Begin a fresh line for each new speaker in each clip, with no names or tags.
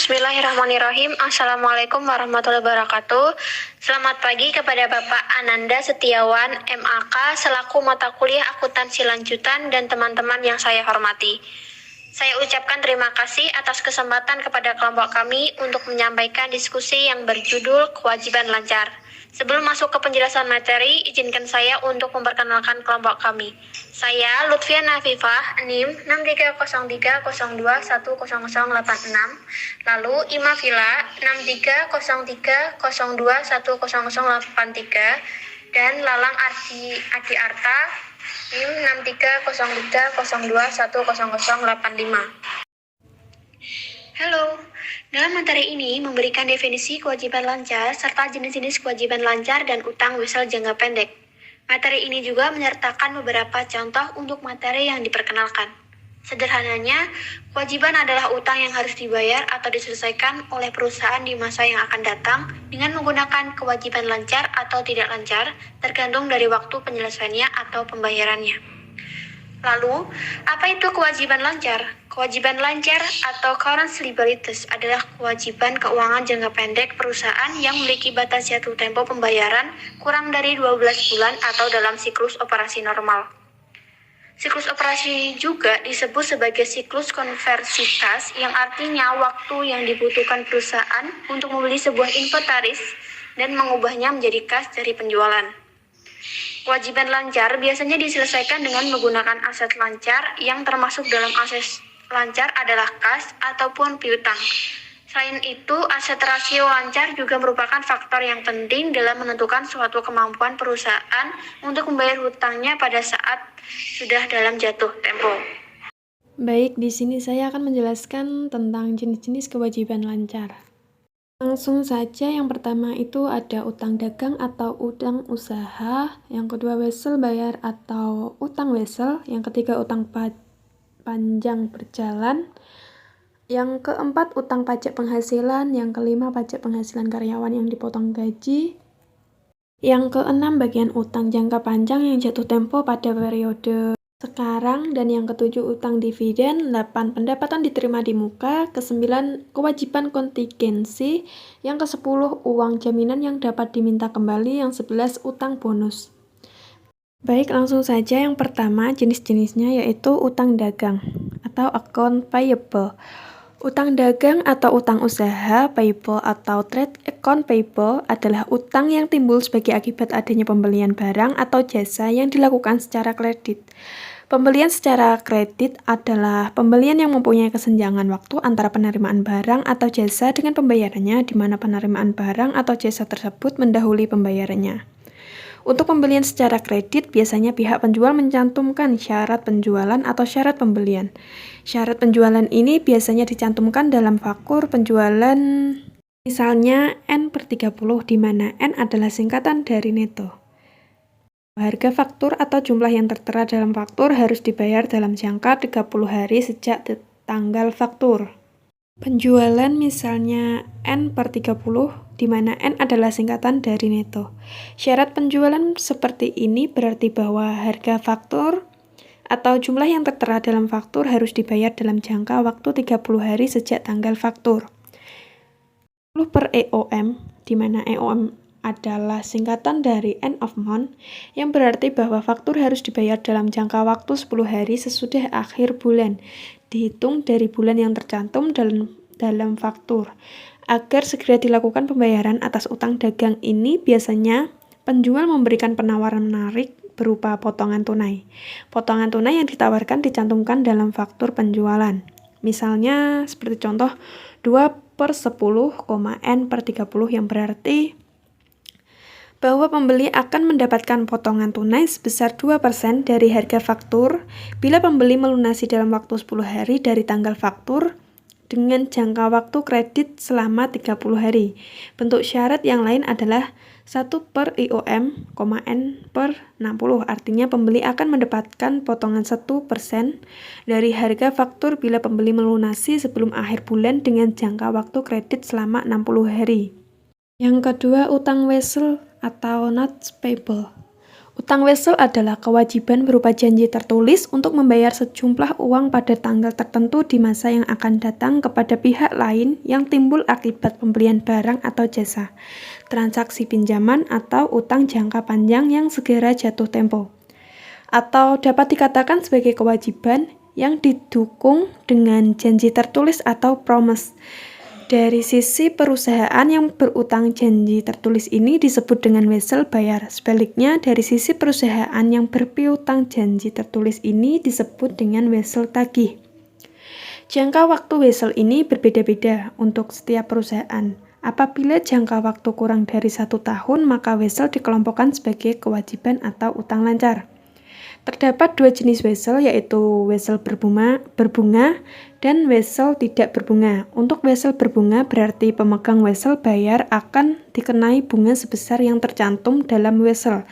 Bismillahirrahmanirrahim. Assalamualaikum warahmatullahi wabarakatuh. Selamat pagi kepada Bapak Ananda Setiawan, MAK, selaku mata kuliah akuntansi lanjutan dan teman-teman yang saya hormati. Saya ucapkan terima kasih atas kesempatan kepada kelompok kami untuk menyampaikan diskusi yang berjudul Kewajiban Lancar. Sebelum masuk ke penjelasan materi, izinkan saya untuk memperkenalkan kelompok kami. Saya Lutfia Nafifah, NIM 630302100086, lalu Imafila 630302100083, dan Lalang Adi Arta NIM 630302100085. Halo, dalam materi ini memberikan definisi kewajiban lancar serta jenis-jenis kewajiban lancar dan utang wesel jangka pendek. Materi ini juga menyertakan beberapa contoh untuk materi yang diperkenalkan. Sederhananya, kewajiban adalah utang yang harus dibayar atau diselesaikan oleh perusahaan di masa yang akan datang dengan menggunakan kewajiban lancar atau tidak lancar, tergantung dari waktu penyelesaiannya atau pembayarannya. Lalu, apa itu kewajiban lancar? Kewajiban lancar atau current liabilities adalah kewajiban keuangan jangka pendek perusahaan yang memiliki batas jatuh tempo pembayaran kurang dari 12 bulan atau dalam siklus operasi normal. Siklus operasi juga disebut sebagai siklus konversi kas, yang artinya waktu yang dibutuhkan perusahaan untuk membeli sebuah inventaris dan mengubahnya menjadi kas dari penjualan. Kewajiban lancar biasanya diselesaikan dengan menggunakan aset lancar, yang termasuk dalam aset lancar adalah kas ataupun piutang. Selain itu, aset rasio lancar juga merupakan faktor yang penting dalam menentukan suatu kemampuan perusahaan untuk membayar hutangnya pada saat sudah dalam jatuh tempo.
Baik, di sini saya akan menjelaskan tentang jenis-jenis kewajiban lancar. Langsung saja, yang pertama itu ada utang dagang atau utang usaha, yang kedua wesel bayar atau utang wesel, yang ketiga utang panjang berjalan, yang keempat utang pajak penghasilan, yang kelima pajak penghasilan karyawan yang dipotong gaji, yang keenam bagian utang jangka panjang yang jatuh tempo pada periode sekarang, dan yang ketujuh utang dividen, 8 pendapatan diterima di muka, ke-9 kewajiban kontingensi, yang ke-10 uang jaminan yang dapat diminta kembali, yang 11 utang bonus. Baik, langsung saja. Yang pertama jenis-jenisnya yaitu utang dagang atau account payable. Utang dagang atau utang usaha payable atau trade account payable adalah utang yang timbul sebagai akibat adanya pembelian barang atau jasa yang dilakukan secara kredit. Pembelian secara kredit adalah pembelian yang mempunyai kesenjangan waktu antara penerimaan barang atau jasa dengan pembayarannya, di mana penerimaan barang atau jasa tersebut mendahului pembayarannya. Untuk pembelian secara kredit, biasanya pihak penjual mencantumkan syarat penjualan atau syarat pembelian. Syarat penjualan ini biasanya dicantumkan dalam faktur penjualan, misalnya N/30, di mana N adalah singkatan dari neto. Harga faktur atau jumlah yang tertera dalam faktur harus dibayar dalam jangka 30 hari sejak tanggal faktur. Penjualan misalnya N/30, di mana N adalah singkatan dari neto. Syarat penjualan seperti ini berarti bahwa harga faktur atau jumlah yang tertera dalam faktur harus dibayar dalam jangka waktu 30 hari sejak tanggal faktur. 10 per EOM, di mana EOM adalah singkatan dari end of month, yang berarti bahwa faktur harus dibayar dalam jangka waktu 10 hari sesudah akhir bulan, dihitung dari bulan yang tercantum dalam faktur. Agar segera dilakukan pembayaran atas utang dagang ini, biasanya penjual memberikan penawaran menarik berupa potongan tunai. Potongan tunai yang ditawarkan dicantumkan dalam faktur penjualan. Misalnya seperti contoh 2/10, N/30, yang berarti bahwa pembeli akan mendapatkan potongan tunai sebesar 2% dari harga faktur bila pembeli melunasi dalam waktu 10 hari dari tanggal faktur dengan jangka waktu kredit selama 30 hari. Bentuk syarat yang lain adalah 1 per IOM, N/60, artinya pembeli akan mendapatkan potongan 1% dari harga faktur bila pembeli melunasi sebelum akhir bulan dengan jangka waktu kredit selama 60 hari. Yang kedua, utang wesel atau notes payable. Utang wesel adalah kewajiban berupa janji tertulis untuk membayar sejumlah uang pada tanggal tertentu di masa yang akan datang kepada pihak lain yang timbul akibat pembelian barang atau jasa, transaksi pinjaman atau utang jangka panjang yang segera jatuh tempo, atau dapat dikatakan sebagai kewajiban yang didukung dengan janji tertulis atau promise. Dari sisi perusahaan yang berutang, janji tertulis ini disebut dengan wesel bayar. Sebaliknya, dari sisi perusahaan yang berpiutang, janji tertulis ini disebut dengan wesel tagih. Jangka waktu wesel ini berbeda-beda untuk setiap perusahaan. Apabila jangka waktu kurang dari 1 tahun, maka wesel dikelompokkan sebagai kewajiban atau utang lancar. Terdapat 2 jenis wesel, yaitu wesel berbunga dan wesel tidak berbunga. Untuk wesel berbunga berarti pemegang wesel bayar akan dikenai bunga sebesar yang tercantum dalam wesel.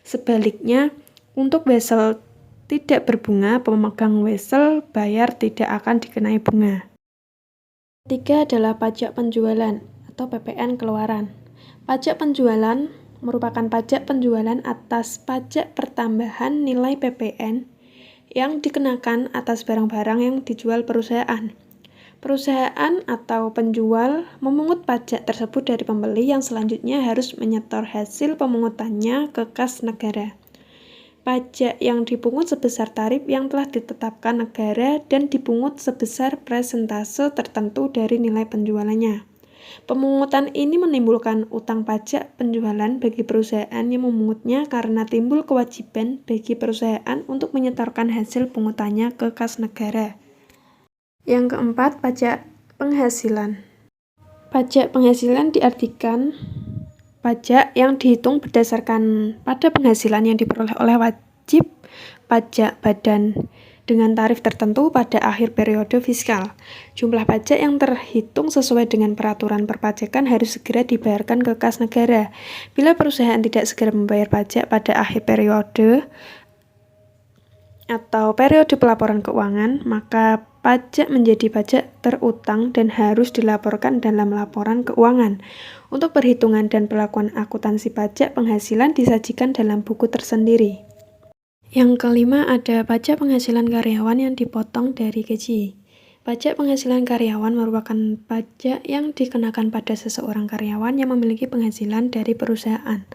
Sebaliknya, untuk wesel tidak berbunga, pemegang wesel bayar tidak akan dikenai bunga. Ketiga adalah pajak penjualan atau PPN keluaran. Pajak penjualan merupakan pajak penjualan atas pajak pertambahan nilai PPN yang dikenakan atas barang-barang yang dijual perusahaan. Perusahaan atau penjual memungut pajak tersebut dari pembeli yang selanjutnya harus menyetor hasil pemungutannya ke kas negara. Pajak yang dipungut sebesar tarif yang telah ditetapkan negara dan dipungut sebesar persentase tertentu dari nilai penjualannya. Pemungutan ini menimbulkan utang pajak penjualan bagi perusahaan yang memungutnya karena timbul kewajiban bagi perusahaan untuk menyetorkan hasil pungutannya ke kas negara. Yang keempat, pajak penghasilan. Pajak penghasilan diartikan pajak yang dihitung berdasarkan pada penghasilan yang diperoleh oleh wajib pajak badan dengan tarif tertentu pada akhir periode fiskal. Jumlah pajak yang terhitung sesuai dengan peraturan perpajakan harus segera dibayarkan ke kas negara. Bila perusahaan tidak segera membayar pajak pada akhir periode atau periode pelaporan keuangan, maka pajak menjadi pajak terutang dan harus dilaporkan dalam laporan keuangan. Untuk perhitungan dan pelakuan akuntansi pajak penghasilan disajikan dalam buku tersendiri. Yang kelima ada pajak penghasilan karyawan yang dipotong dari gaji. Pajak penghasilan karyawan merupakan pajak yang dikenakan pada seseorang karyawan yang memiliki penghasilan dari perusahaan.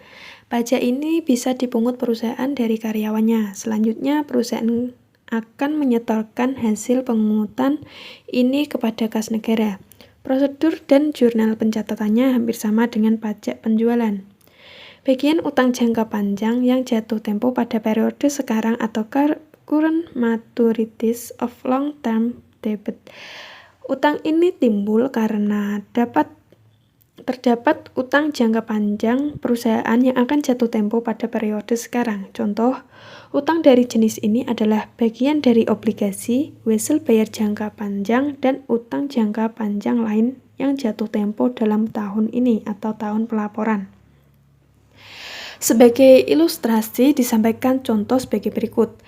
Pajak ini bisa dipungut perusahaan dari karyawannya. Selanjutnya, perusahaan akan menyetorkan hasil pemungutan ini kepada kas negara. Prosedur dan jurnal pencatatannya hampir sama dengan pajak penjualan. Bagian utang jangka panjang yang jatuh tempo pada periode sekarang atau current maturities of long-term debt. Utang ini timbul karena terdapat utang jangka panjang perusahaan yang akan jatuh tempo pada periode sekarang. Contoh, utang dari jenis ini adalah bagian dari obligasi, wesel bayar jangka panjang, dan utang jangka panjang lain yang jatuh tempo dalam tahun ini atau tahun pelaporan. Sebagai ilustrasi disampaikan contoh sebagai berikut.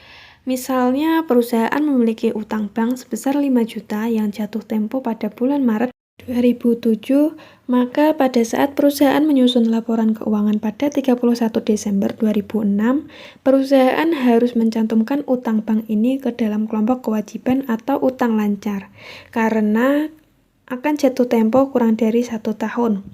Misalnya perusahaan memiliki utang bank sebesar 5 juta yang jatuh tempo pada bulan Maret 2007, maka pada saat perusahaan menyusun laporan keuangan pada 31 Desember 2006, perusahaan harus mencantumkan utang bank ini ke dalam kelompok kewajiban atau utang lancar, karena akan jatuh tempo kurang dari 1 tahun.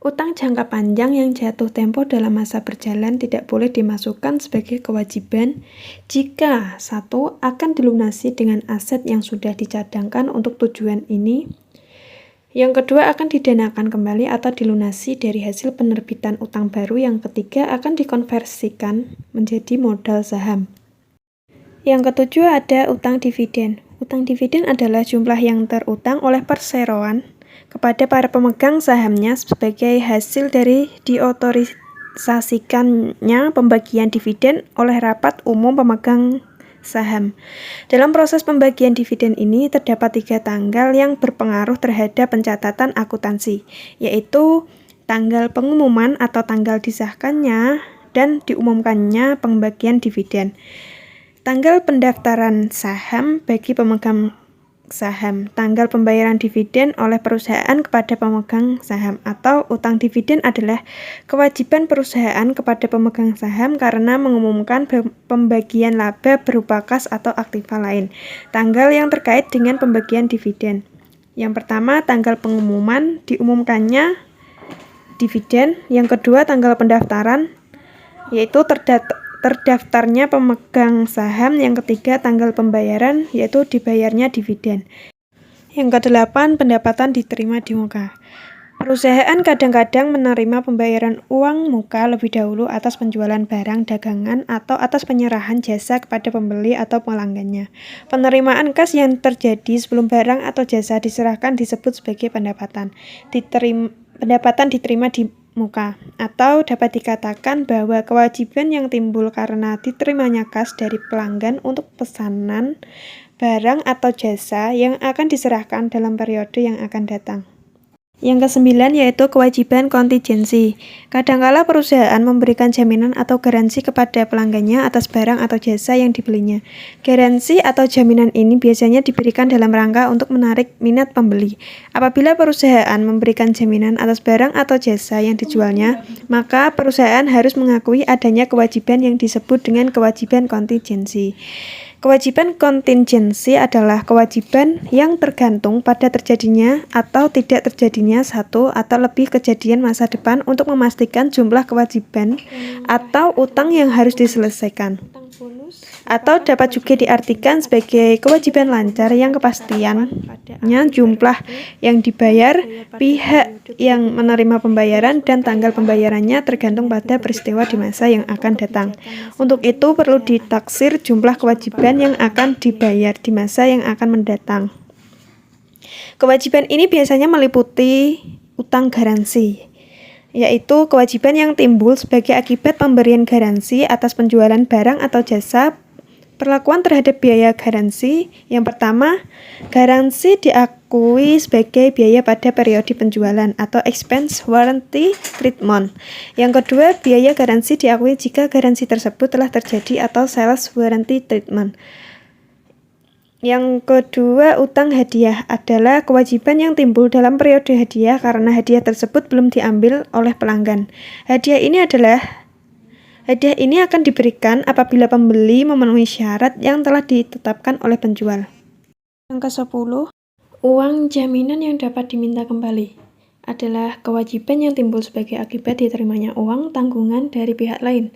Utang jangka panjang yang jatuh tempo dalam masa berjalan tidak boleh dimasukkan sebagai kewajiban jika 1. Akan dilunasi dengan aset yang sudah dicadangkan untuk tujuan ini. Yang kedua, akan didanakan kembali atau dilunasi dari hasil penerbitan utang baru. Yang ketiga, akan dikonversikan menjadi modal saham. Yang ketujuh ada utang dividen. Utang dividen adalah jumlah yang terutang oleh perseroan kepada para pemegang sahamnya sebagai hasil dari diotorisasikannya pembagian dividen oleh rapat umum pemegang saham. Dalam proses pembagian dividen ini terdapat 3 tanggal yang berpengaruh terhadap pencatatan akuntansi, yaitu tanggal pengumuman atau tanggal disahkannya dan diumumkannya pembagian dividen. Tanggal pendaftaran saham bagi pemegang saham, tanggal pembayaran dividen oleh perusahaan kepada pemegang saham, atau utang dividen adalah kewajiban perusahaan kepada pemegang saham karena mengumumkan pembagian laba berupa kas atau aktiva lain. Tanggal yang terkait dengan pembagian dividen. Yang pertama, tanggal pengumuman, diumumkannya dividen. Yang kedua, tanggal pendaftaran, yaitu terdaftarnya pemegang saham. Yang ketiga, tanggal pembayaran, yaitu dibayarnya dividen. Yang kedelapan, pendapatan diterima di muka. Perusahaan kadang-kadang menerima pembayaran uang muka lebih dahulu atas penjualan barang dagangan atau atas penyerahan jasa kepada pembeli atau pelanggannya. Penerimaan kas yang terjadi sebelum barang atau jasa diserahkan disebut sebagai pendapatan. Pendapatan diterima di muka, atau dapat dikatakan bahwa kewajiban yang timbul karena diterimanya kas dari pelanggan untuk pesanan barang atau jasa yang akan diserahkan dalam periode yang akan datang. Yang kesembilan yaitu kewajiban kontingensi. Kadangkala perusahaan memberikan jaminan atau garansi kepada pelanggannya atas barang atau jasa yang dibelinya. Garansi atau jaminan ini biasanya diberikan dalam rangka untuk menarik minat pembeli. Apabila perusahaan memberikan jaminan atas barang atau jasa yang dijualnya, maka perusahaan harus mengakui adanya kewajiban yang disebut dengan kewajiban kontingensi. Kewajiban kontingensi adalah kewajiban yang tergantung pada terjadinya atau tidak terjadinya satu atau lebih kejadian masa depan untuk memastikan jumlah kewajiban atau utang yang harus diselesaikan. Atau dapat juga diartikan sebagai kewajiban lancar yang kepastiannya jumlah yang dibayar, pihak yang menerima pembayaran, dan tanggal pembayarannya tergantung pada peristiwa di masa yang akan datang. Untuk itu perlu ditaksir jumlah kewajiban yang akan dibayar di masa yang akan mendatang. Kewajiban ini biasanya meliputi utang garansi, yaitu kewajiban yang timbul sebagai akibat pemberian garansi atas penjualan barang atau jasa. Perlakuan terhadap biaya garansi. Yang pertama, garansi diakui sebagai biaya pada periode penjualan atau expense warranty treatment. Yang kedua, biaya garansi diakui jika garansi tersebut telah terjadi atau sales warranty treatment. Yang kedua, utang hadiah adalah kewajiban yang timbul dalam periode hadiah karena hadiah tersebut belum diambil oleh pelanggan. Hadiah ini akan diberikan apabila pembeli memenuhi syarat yang telah ditetapkan oleh penjual. Yang ke-10, uang jaminan yang dapat diminta kembali adalah kewajiban yang timbul sebagai akibat diterimanya uang tanggungan dari pihak lain.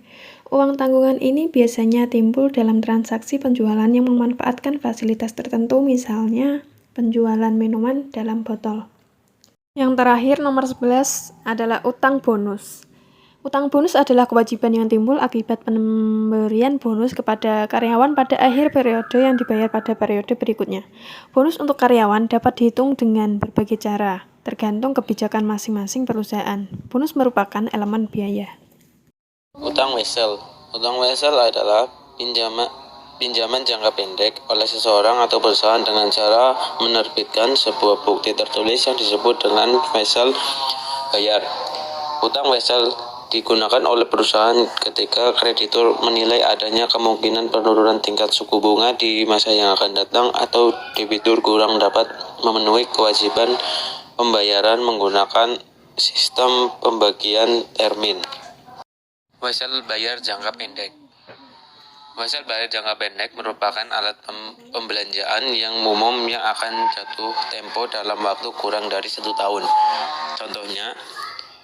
Uang tanggungan ini biasanya timbul dalam transaksi penjualan yang memanfaatkan fasilitas tertentu, misalnya penjualan minuman dalam botol. Yang terakhir, nomor 11 adalah utang bonus. Utang bonus adalah kewajiban yang timbul akibat pemberian bonus kepada karyawan pada akhir periode yang dibayar pada periode berikutnya. Bonus untuk karyawan dapat dihitung dengan berbagai cara, tergantung kebijakan masing-masing perusahaan. Bonus merupakan elemen biaya.
Utang wesel. Utang wesel adalah pinjaman jangka pendek oleh seseorang atau perusahaan dengan cara menerbitkan sebuah bukti tertulis yang disebut dengan wesel bayar. Utang wesel digunakan oleh perusahaan ketika kreditur menilai adanya kemungkinan penurunan tingkat suku bunga di masa yang akan datang atau debitur kurang dapat memenuhi kewajiban pembayaran menggunakan sistem pembagian termin. Wesel bayar jangka pendek. Wesel bayar jangka pendek merupakan alat pembelanjaan yang umum yang akan jatuh tempo dalam waktu kurang dari 1 tahun. Contohnya,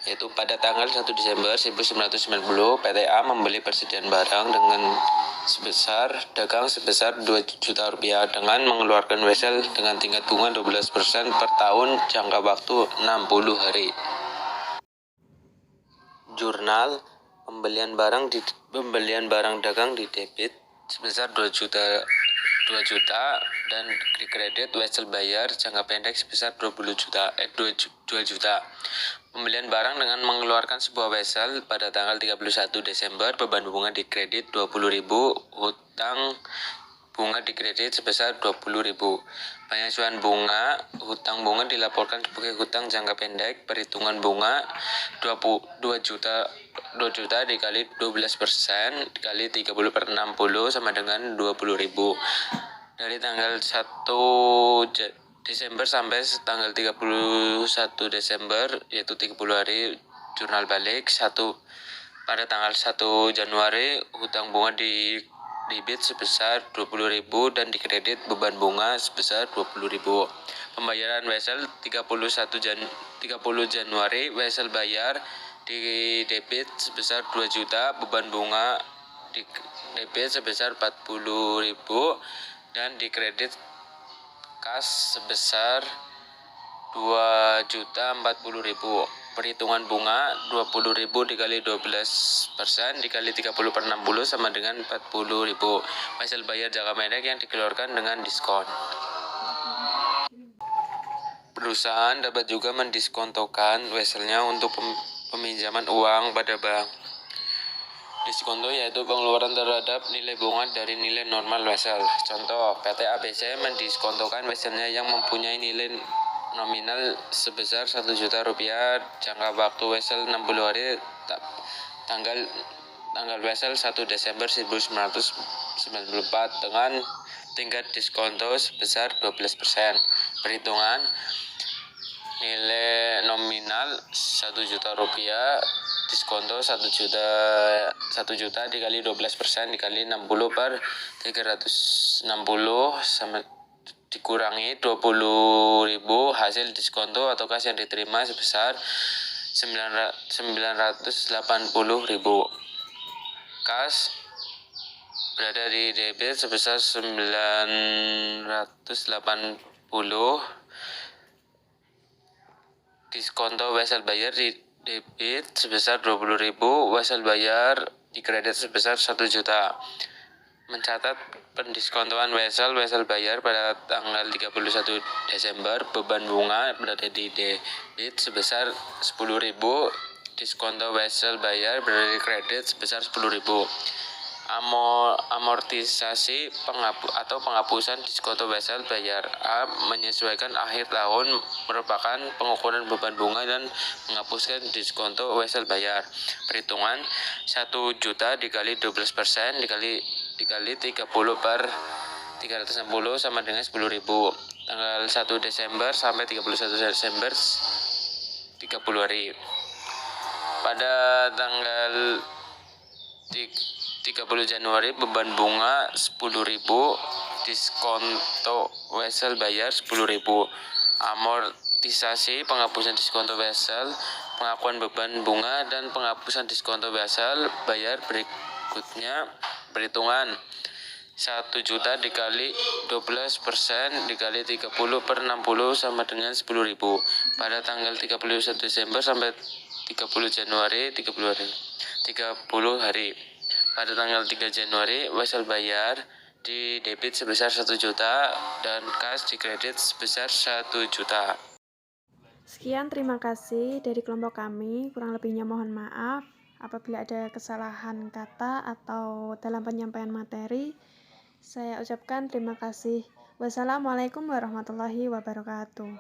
yaitu pada tanggal 1 Desember 1990, PTA membeli persediaan barang dengan dagang sebesar 2 juta rupiah dengan mengeluarkan wesel dengan tingkat bunga 12% per tahun jangka waktu 60 hari. Jurnal pembelian barang dagang di debit sebesar 2 juta dan di kredit wesel bayar jangka pendek sebesar 2 juta. Pembelian barang dengan mengeluarkan sebuah wesel pada tanggal 31 Desember, beban bunga di kredit 20.000, hutang bunga di kredit sebesar 20.000. Pengasuhan bunga, hutang bunga dilaporkan sebagai hutang jangka pendek, perhitungan bunga 2 juta dikali 12% dikali 30 per 60 sama dengan 20.000. dari tanggal 1 Desember sampai tanggal 31 Desember, yaitu 30 hari jurnal balik. Pada tanggal 1 Januari hutang bunga di debit sebesar 20.000 dan dikredit beban bunga sebesar 20.000. Pembayaran wesel 30 Januari wesel bayar di debit sebesar 2 juta, beban bunga di debit sebesar 40.000 dan dikredit kas sebesar 2.040.000. Perhitungan bunga 20.000 dikali 12% dikali 30 per 60 sama dengan 40.000. Hasil bayar jangka pendek yang dikeluarkan dengan diskon. Perusahaan dapat juga mendiskontokan weselnya untuk peminjaman uang pada bank. Diskonto yaitu pengeluaran terhadap nilai bunga dari nilai normal wesel. Contoh, PT ABC mendiskontokan weselnya yang mempunyai nilai nominal sebesar 1 juta rupiah, jangka waktu wesel 60 hari, tanggal wesel 1 Desember 1994 dengan tingkat diskonto sebesar 12%. Perhitungan nilai nominal 1 juta rupiah, diskonto 1 juta dikali 12% dikali 60 per 360 sama dikurangi 20.000, hasil diskonto atau kas yang diterima sebesar 980.000. Kas berada di debit sebesar 980, diskonto wesel bayar di debit sebesar 20.000, wesel bayar di kredit sebesar 1 juta. Mencatat pendiskontoan wesel bayar pada tanggal 31 Desember, beban bunga berada di debit sebesar 10.000, diskonto wesel bayar berada di kredit sebesar 10.000. Amortisasi atau penghapusan diskonto wesel bayar A menyesuaikan akhir tahun merupakan pengukuran beban bunga dan menghapuskan diskonto wesel bayar. Perhitungan 1 juta dikali 12% dikali 30 per 360 sama dengan 10.000. Tanggal 1 Desember sampai 31 Desember 30 hari. Pada tanggal 30 Januari beban bunga 10.000, diskonto wesel bayar 10.000. Amortisasi penghapusan diskonto wesel, pengakuan beban bunga dan penghapusan diskonto wesel bayar berikutnya. Perhitungan 1 juta dikali 12% dikali 30 per 60 sama dengan 10.000. Pada tanggal 31 Desember sampai 30 Januari 30 hari. Pada tanggal 3 Januari wesel bayar di debit sebesar 1 juta dan kas di kredit sebesar 1 juta.
Sekian, terima kasih dari kelompok kami. Kurang lebihnya mohon maaf apabila ada kesalahan kata atau dalam penyampaian materi. Saya ucapkan terima kasih. Wassalamualaikum warahmatullahi wabarakatuh.